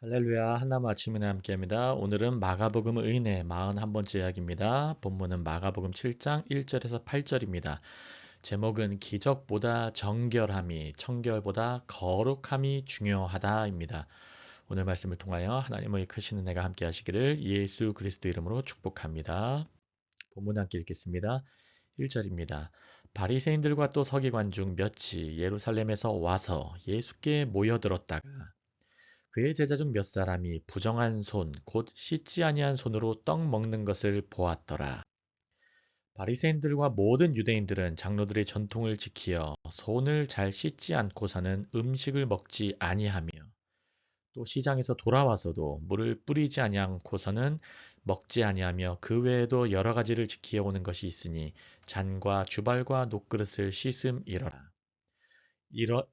할렐루야, 한나무 아침 은혜 함께합니다. 오늘은 마가복음 은혜 41번째 이야기입니다. 본문은 마가복음 7장 1절에서 8절입니다. 제목은 기적보다 정결함이, 청결보다 거룩함이 중요하다입니다. 오늘 말씀을 통하여 하나님의 크신 은혜가 함께 하시기를 예수 그리스도 이름으로 축복합니다. 본문 함께 읽겠습니다. 1절입니다. 바리새인들과 또 서기관 중 몇이 예루살렘에서 와서 예수께 모여들었다가 그의 제자 중 몇 사람이 부정한 손, 곧 씻지 아니한 손으로 떡 먹는 것을 보았더라. 바리새인들과 모든 유대인들은 장로들의 전통을 지키어 손을 잘 씻지 않고서는 음식을 먹지 아니하며 또 시장에서 돌아와서도 물을 뿌리지 아니하고서는 먹지 아니하며 그 외에도 여러 가지를 지키어 오는 것이 있으니 잔과 주발과 녹그릇을 씻음이러라.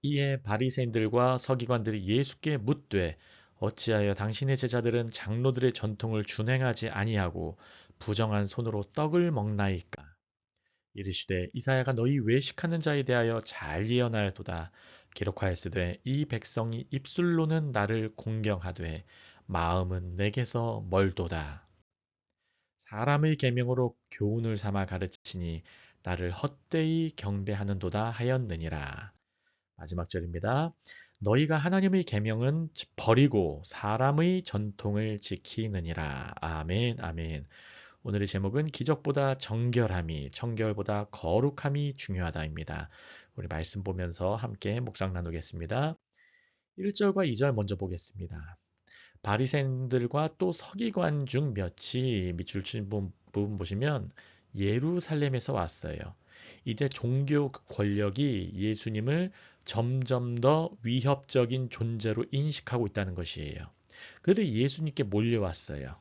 이에 바리새인들과 서기관들이 예수께 묻되 어찌하여 당신의 제자들은 장로들의 전통을 준행하지 아니하고 부정한 손으로 떡을 먹나이까? 이르시되 이사야가 너희 외식하는 자에 대하여 잘 예언하였도다. 기록하였으되 이 백성이 입술로는 나를 공경하되 마음은 내게서 멀도다. 사람의 계명으로 교훈을 삼아 가르치니 나를 헛되이 경배하는도다 하였느니라. 마지막 절입니다. 너희가 하나님의 계명은 버리고 사람의 전통을 지키느니라. 아멘, 아멘. 오늘의 제목은 기적보다 정결함이, 청결보다 거룩함이 중요하다입니다. 우리 말씀 보면서 함께 묵상 나누겠습니다. 1절과 2절 먼저 보겠습니다. 바리새인들과 또 서기관 중 몇이 밑줄 친 부분 보시면 예루살렘에서 왔어요. 이제 종교 권력이 예수님을 점점 더 위협적인 존재로 인식하고 있다는 것이에요. 그들이 예수님께 몰려왔어요.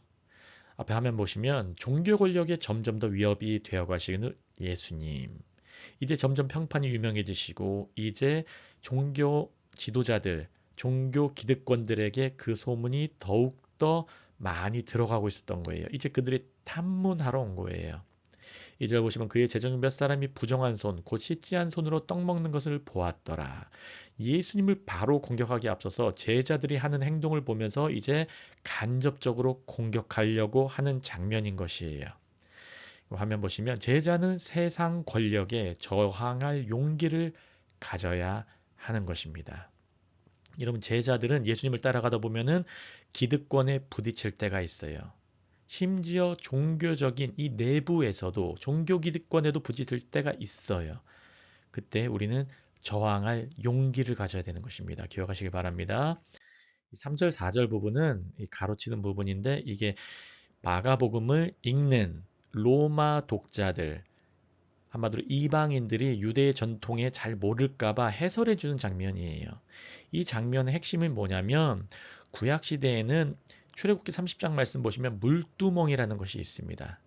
앞에 화면 보시면 종교 권력에 점점 더 위협이 되어 가시는 예수님. 이제 점점 평판이 유명해지시고 이제 종교 지도자들, 종교 기득권들에게 그 소문이 더욱더 많이 들어가고 있었던 거예요. 이제 그들이 탐문하러 온 거예요. 2절 보시면 그의 제자 중 몇 사람이 부정한 손, 곧 씻지 않은 손으로 떡 먹는 것을 보았더라. 예수님을 바로 공격하기 앞서서 제자들이 하는 행동을 보면서 이제 간접적으로 공격하려고 하는 장면인 것이에요. 화면 보시면 제자는 세상 권력에 저항할 용기를 가져야 하는 것입니다. 여러분 제자들은 예수님을 따라가다 보면은 기득권에 부딪힐 때가 있어요. 심지어 종교적인 이 내부에서도 종교 기득권에도 부딪힐 때가 있어요. 그때 우리는 저항할 용기를 가져야 되는 것입니다. 기억하시길 바랍니다. 3절, 4절 부분은 가로치는 부분인데 이게 마가복음을 읽는 로마 독자들, 한마디로 이방인들이 유대 전통에 잘 모를까봐 해설해 주는 장면이에요. 이 장면의 핵심은 뭐냐면 구약 시대에는 출애굽기 30장 말씀 보시면 물두멍이라는 것이 있습니다.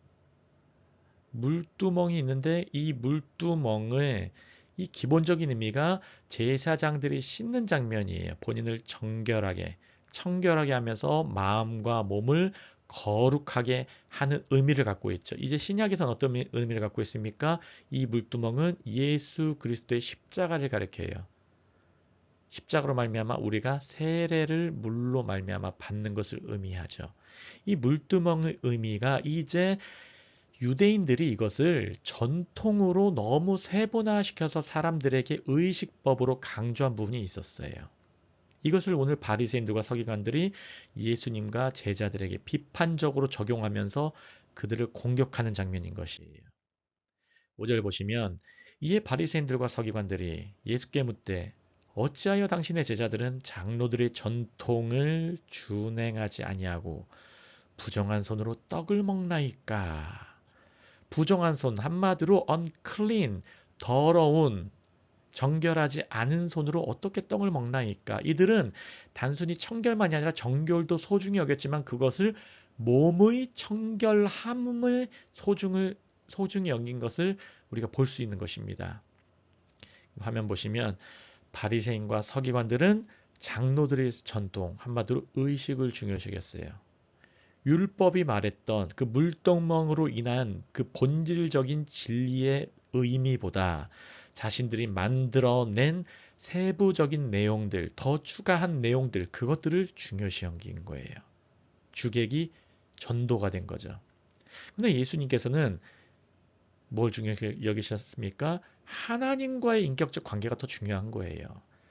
물두멍이 있는데 이 물두멍의 이 기본적인 의미가 제사장들이 씻는 장면이에요. 본인을 청결하게 하면서 마음과 몸을 거룩하게 하는 의미를 갖고 있죠. 이제 신약에서는 어떤 의미를 갖고 있습니까? 이 물두멍은 예수 그리스도의 십자가를 가리켜요. 십자가로 말미암아 우리가 세례를 물로 말미암아 받는 것을 의미하죠. 이 물두멍의 의미가 이제 유대인들이 이것을 전통으로 너무 세분화시켜서 사람들에게 의식법으로 강조한 부분이 있었어요. 이것을 오늘 바리새인들과 서기관들이 예수님과 제자들에게 비판적으로 적용하면서 그들을 공격하는 장면인 것이에요. 5절 보시면 이에 바리새인들과 서기관들이 예수께 묻되 어찌하여 당신의 제자들은 장로들의 전통을 준행하지 아니하고 부정한 손으로 떡을 먹나이까? 부정한 손, 한마디로 unclean, 더러운, 정결하지 않은 손으로 어떻게 떡을 먹나이까? 이들은 단순히 청결만이 아니라 정결도 소중히 여겼지만 그것을 몸의 청결함을 소중히 여긴 것을 우리가 볼 수 있는 것입니다. 화면 보시면 바리새인과 서기관들은 장로들의 전통, 한마디로 의식을 중요시 여겼어요. 율법이 말했던 그 물동멍으로 인한 그 본질적인 진리의 의미보다 자신들이 만들어낸 세부적인 내용들, 더 추가한 내용들, 그것들을 중요시 여긴 거예요. 주객이 전도가 된 거죠. 근데 예수님께서는 뭘 중요하게 여기셨습니까? 하나님과의 인격적 관계가 더 중요한 거예요.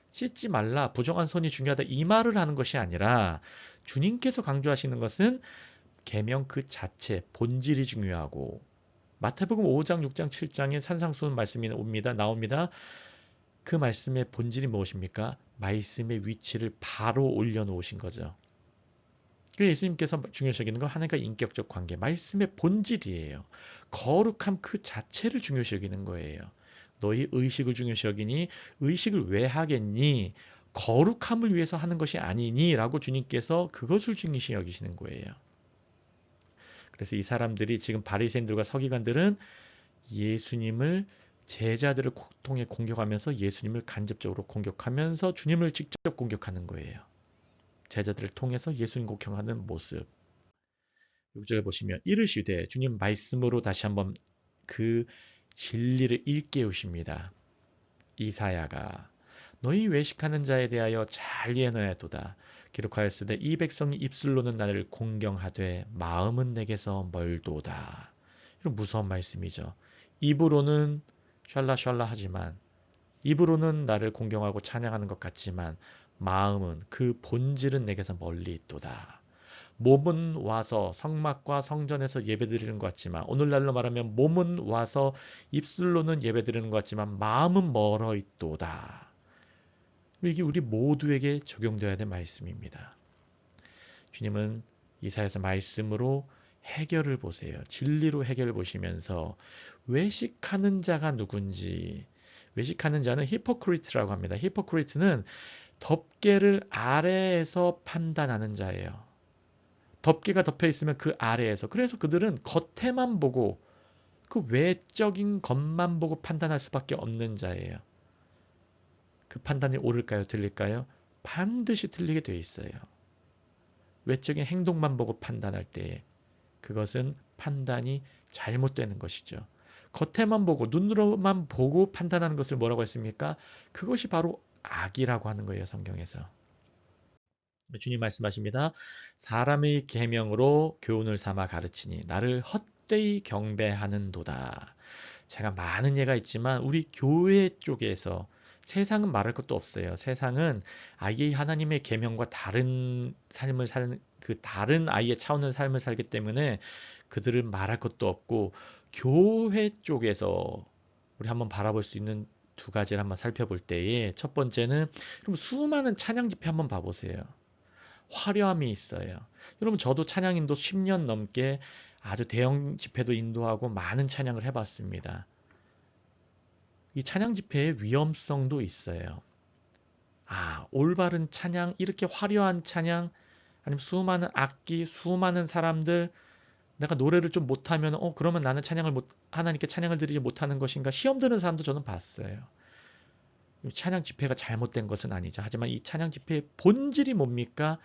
씻지 말라, 부정한 손이 중요하다 이 말을 하는 것이 아니라 주님께서 강조하시는 것은 계명 그 자체, 본질이 중요하고 마태복음 5장, 6장, 7장에 산상수훈 말씀이 나옵니다. 그 말씀의 본질이 무엇입니까? 말씀의 위치를 바로 올려놓으신 거죠. 그 예수님께서 중요시 여기는 건 하나님과 인격적 관계, 말씀의 본질이에요. 거룩함 그 자체를 중요시 여기는 거예요. 너희 의식을 중요시 여기니 의식을 왜 하겠니? 거룩함을 위해서 하는 것이 아니니? 라고 주님께서 그것을 중요시 여기시는 거예요. 그래서 이 사람들이 지금 바리새인들과 서기관들은 예수님을 제자들을 통해 공격하면서 예수님을 간접적으로 공격하면서 주님을 직접 공격하는 거예요. 제자들을 통해서 예수님 공격하는 모습. 6절 보시면 이르시되 주님 말씀으로 다시 한번 그 진리를 일깨우십니다. 이사야가 너희 외식하는 자에 대하여 잘 예언하였도다. 기록하였으되 이 백성이 입술로는 나를 공경하되 마음은 내게서 멀도다. 이런 무서운 말씀이죠. 입으로는 샬라샬라 하지만 입으로는 나를 공경하고 찬양하는 것 같지만 마음은 그 본질은 내게서 멀리 있도다. 몸은 와서 성막과 성전에서 예배드리는 것 같지만 오늘날로 말하면 몸은 와서 입술로는 예배드리는 것 같지만 마음은 멀어 있도다. 이게 우리 모두에게 적용되어야 될 말씀입니다. 주님은 이사야서 말씀으로 해결을 보세요. 진리로 해결을 보시면서 외식하는 자가 누군지, 외식하는 자는 히포크리트라고 합니다. 히포크리트는 덮개를 아래에서 판단하는 자예요. 덮개가 덮여 있으면 그 아래에서. 그래서 그들은 겉에만 보고 그 외적인 것만 보고 판단할 수밖에 없는 자예요. 그 판단이 옳을까요? 틀릴까요? 반드시 틀리게 돼 있어요. 외적인 행동만 보고 판단할 때 그것은 판단이 잘못되는 것이죠. 겉에만 보고 눈으로만 보고 판단하는 것을 뭐라고 했습니까? 그것이 바로 악이라고 하는 거예요. 성경에서. 주님 말씀하십니다. 사람의 계명으로 교훈을 삼아 가르치니 나를 헛되이 경배하는도다. 제가 많은 예가 있지만 우리 교회 쪽에서 세상은 말할 것도 없어요. 세상은 아예 하나님의 계명과 다른 삶을 사는 그 다른 아이의 차원의 삶을 살기 때문에 그들은 말할 것도 없고 교회 쪽에서 우리 한번 바라볼 수 있는 두 가지를 한번 살펴볼 때에 첫 번째는 여러분 수많은 찬양 집회 한번 봐보세요. 화려함이 있어요. 여러분 저도 찬양 인도 10년 넘게 아주 대형 집회도 인도하고 많은 찬양을 해봤습니다. 이 찬양 집회의 위험성도 있어요. 올바른 찬양, 이렇게 화려한 찬양, 아니면 수많은 악기, 수많은 사람들, 내가 노래를 좀 못하면, 그러면 나는 하나님께 찬양을 드리지 못하는 것인가? 시험 드는 사람도 저는 봤어요. 찬양 집회가 잘못된 것은 아니죠. 하지만 이 찬양 집회의 본질이 뭡니까?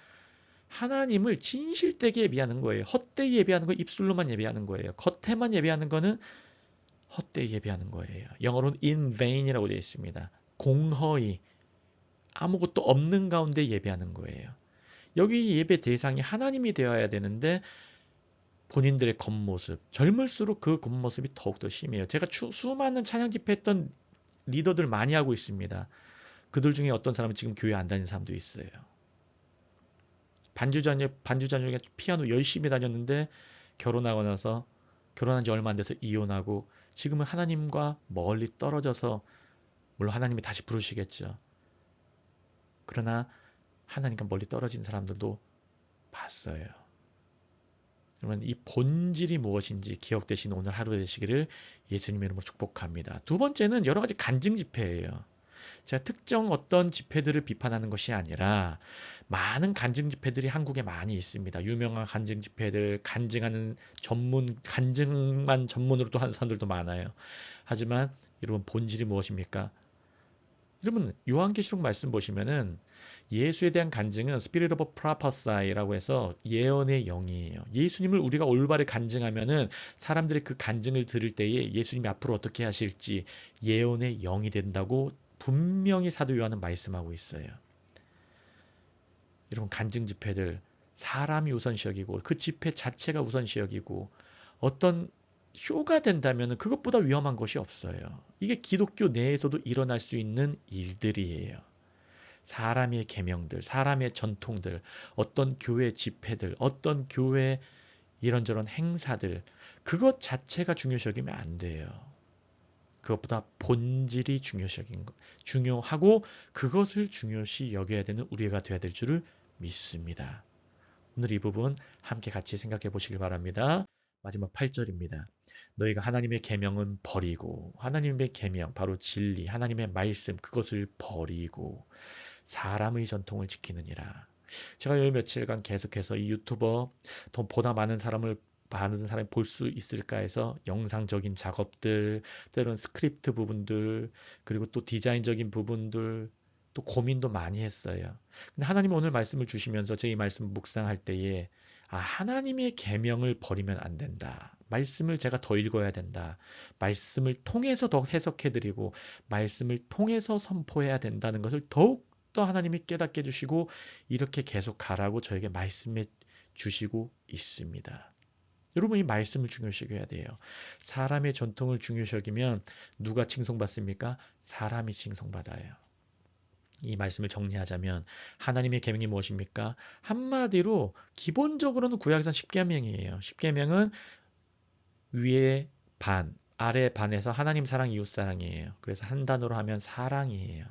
하나님을 진실되게 예비하는 거예요. 헛되이 예비하는 거 입술로만 예비하는 거예요. 겉에만 예비하는 거는 헛되이 예비하는 거예요. 영어로는 in vain이라고 되어 있습니다. 공허히 아무것도 없는 가운데 예배하는 거예요. 여기 예배 대상이 하나님이 되어야 되는데 본인들의 겉모습, 젊을수록 그 겉모습이 더욱더 심해요. 제가 수많은 찬양 집회 했던 리더들 많이 하고 있습니다. 그들 중에 어떤 사람은 지금 교회 안 다니는 사람도 있어요. 반주자 중에 피아노 열심히 다녔는데 결혼하고 나서 결혼한 지 얼마 안 돼서 이혼하고 지금은 하나님과 멀리 떨어져서 물론 하나님이 다시 부르시겠죠. 그러나 하나님과 멀리 떨어진 사람들도 봤어요. 그러면 이 본질이 무엇인지 기억되시는 오늘 하루 되시기를 예수님의 이름으로 축복합니다. 두 번째는 여러 가지 간증 집회예요. 제가 특정 어떤 집회들을 비판하는 것이 아니라 많은 간증 집회들이 한국에 많이 있습니다. 유명한 간증 집회들, 간증만 전문으로 또 하는 사람들도 많아요. 하지만 여러분 본질이 무엇입니까? 여러분 요한계시록 말씀 보시면은 예수에 대한 간증은 Spirit of Prophecy라고 해서 예언의 영이에요. 예수님을 우리가 올바르게 간증하면은 사람들이 그 간증을 들을 때에 예수님이 앞으로 어떻게 하실지 예언의 영이 된다고 분명히 사도 요한은 말씀하고 있어요. 여러분 간증 집회들 사람이 우선시 여기고 그 집회 자체가 우선시 여기고 어떤 쇼가 된다면 그것보다 위험한 것이 없어요. 이게 기독교 내에서도 일어날 수 있는 일들이에요. 사람의 계명들, 사람의 전통들, 어떤 교회 집회들, 어떤 교회 이런저런 행사들 그것 자체가 중요시 여기면 안 돼요. 그것보다 본질이 중요하고 그것을 중요시 여겨야 되는 우리가 돼야 될 줄을 믿습니다. 오늘 이 부분 함께 같이 생각해 보시길 바랍니다. 마지막 8절입니다. 너희가 하나님의 계명은 버리고 하나님의 계명 바로 진리 하나님의 말씀 그것을 버리고 사람의 전통을 지키느니라. 제가 요 며칠간 계속해서 이 유튜버 더 보다 많은 사람이 볼 수 있을까 해서 영상적인 작업들, 때로는 스크립트 부분들, 그리고 또 디자인적인 부분들, 또 고민도 많이 했어요. 근데 하나님은 오늘 말씀을 주시면서 제 이 말씀 묵상할 때에 하나님의 계명을 버리면 안 된다. 말씀을 제가 더 읽어야 된다. 말씀을 통해서 더 해석해드리고 말씀을 통해서 선포해야 된다는 것을 더욱 더 하나님이 깨닫게 해주시고 이렇게 계속 가라고 저에게 말씀해 주시고 있습니다. 여러분 이 말씀을 중요시 여겨야 돼요. 사람의 전통을 중요시 여기면 누가 칭송받습니까? 사람이 칭송받아요. 이 말씀을 정리하자면 하나님의 계명이 무엇입니까? 한마디로 기본적으로는 구약에서는 십계명이에요. 십계명은 위에 반, 아래 반에서 하나님 사랑, 이웃 사랑이에요. 그래서 한 단어로 하면 사랑이에요.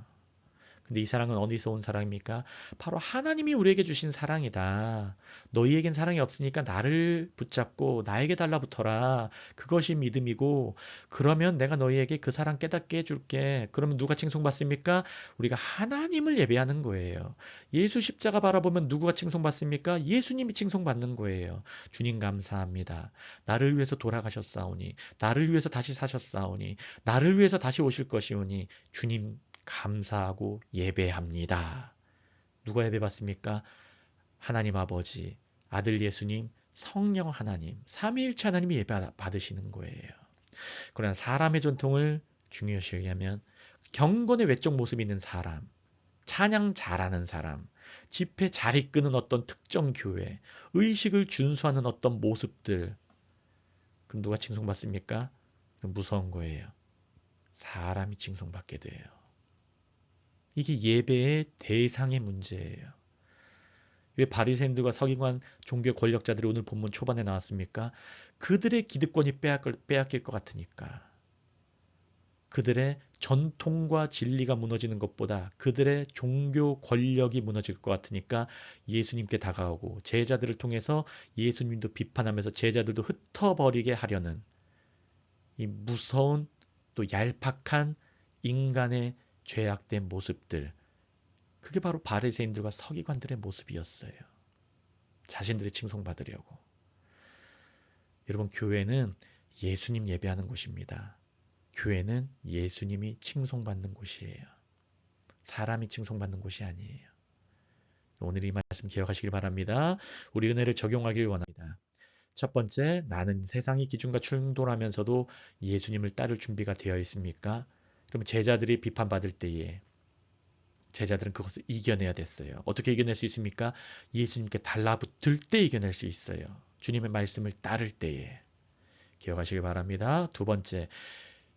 근데 이 사랑은 어디서 온 사랑입니까? 바로 하나님이 우리에게 주신 사랑이다. 너희에겐 사랑이 없으니까 나를 붙잡고 나에게 달라붙어라. 그것이 믿음이고 그러면 내가 너희에게 그 사랑 깨닫게 해줄게. 그러면 누가 칭송받습니까? 우리가 하나님을 예배하는 거예요. 예수 십자가 바라보면 누구가 칭송받습니까? 예수님이 칭송받는 거예요. 주님 감사합니다. 나를 위해서 돌아가셨사오니 나를 위해서 다시 사셨사오니 나를 위해서 다시 오실 것이오니 주님 감사하고 예배합니다. 누가 예배받습니까? 하나님 아버지, 아들 예수님, 성령 하나님, 삼위일체 하나님이 예배받으시는 거예요. 그러나 사람의 전통을 중요시 여기면 경건의 외적 모습이 있는 사람, 찬양 잘하는 사람, 집회 잘 이끄는 어떤 특정 교회, 의식을 준수하는 어떤 모습들 그럼 누가 칭송받습니까? 무서운 거예요. 사람이 칭송받게 돼요. 이게 예배의 대상의 문제예요. 왜 바리새인들과 서기관 종교 권력자들이 오늘 본문 초반에 나왔습니까? 그들의 기득권이 빼앗길 것 같으니까. 그들의 전통과 진리가 무너지는 것보다 그들의 종교 권력이 무너질 것 같으니까 예수님께 다가오고 제자들을 통해서 예수님도 비판하면서 제자들도 흩어버리게 하려는 이 무서운 또 얄팍한 인간의 죄악된 모습들 그게 바로 바리새인들과 서기관들의 모습이었어요. 자신들이 칭송받으려고. 여러분 교회는 예수님 예배하는 곳입니다. 교회는 예수님이 칭송받는 곳이에요. 사람이 칭송받는 곳이 아니에요. 오늘 이 말씀 기억하시길 바랍니다. 우리 은혜를 적용하길 원합니다. 첫 번째, 나는 세상의 기준과 충돌하면서도 예수님을 따를 준비가 되어 있습니까? 그러면 제자들이 비판받을 때에 제자들은 그것을 이겨내야 됐어요. 어떻게 이겨낼 수 있습니까? 예수님께 달라붙을 때 이겨낼 수 있어요. 주님의 말씀을 따를 때에. 기억하시길 바랍니다. 두 번째,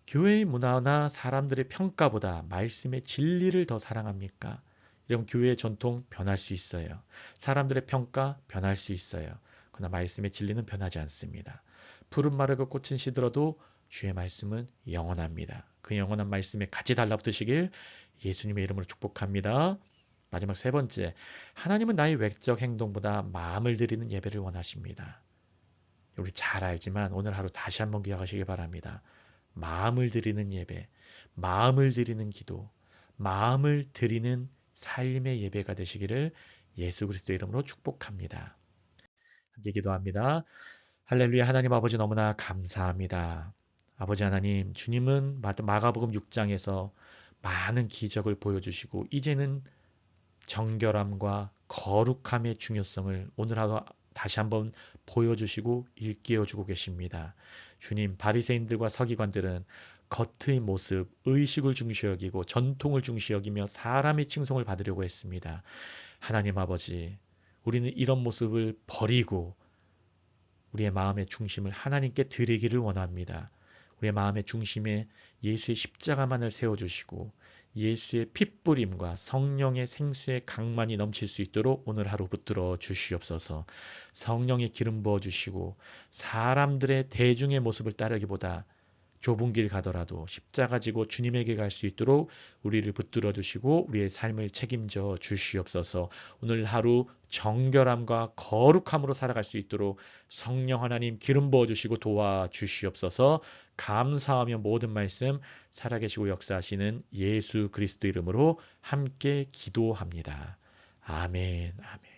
교회의 문화나 사람들의 평가보다 말씀의 진리를 더 사랑합니까? 이런 교회의 전통 변할 수 있어요. 사람들의 평가 변할 수 있어요. 그러나 말씀의 진리는 변하지 않습니다. 푸른 마르고 꽃은 시들어도 주의 말씀은 영원합니다. 그 영원한 말씀에 같이 달라붙으시길 예수님의 이름으로 축복합니다. 마지막 세 번째, 하나님은 나의 외적 행동보다 마음을 드리는 예배를 원하십니다. 우리 잘 알지만 오늘 하루 다시 한번 기억하시기 바랍니다. 마음을 드리는 예배, 마음을 드리는 기도, 마음을 드리는 삶의 예배가 되시기를 예수 그리스도 이름으로 축복합니다. 함께 기도합니다. 할렐루야. 하나님 아버지 너무나 감사합니다. 아버지 하나님, 주님은 마가복음 6장에서 많은 기적을 보여주시고 이제는 정결함과 거룩함의 중요성을 오늘 하루 다시 한번 보여주시고 일깨워주고 계십니다. 주님, 바리새인들과 서기관들은 겉의 모습, 의식을 중시 여기고 전통을 중시 여기며 사람의 칭송을 받으려고 했습니다. 하나님 아버지, 우리는 이런 모습을 버리고 우리의 마음의 중심을 하나님께 드리기를 원합니다. 우리의 마음의 중심에 예수의 십자가만을 세워주시고 예수의 핏부림과 성령의 생수의 강만이 넘칠 수 있도록 오늘 하루 붙들어 주시옵소서. 성령의 기름 부어주시고 사람들의 대중의 모습을 따르기보다 좁은 길 가더라도 십자가 지고 주님에게 갈 수 있도록 우리를 붙들어 주시고 우리의 삶을 책임져 주시옵소서. 오늘 하루 정결함과 거룩함으로 살아갈 수 있도록 성령 하나님 기름 부어 주시고 도와 주시옵소서. 감사하며 모든 말씀 살아계시고 역사하시는 예수 그리스도 이름으로 함께 기도합니다. 아멘. 아멘.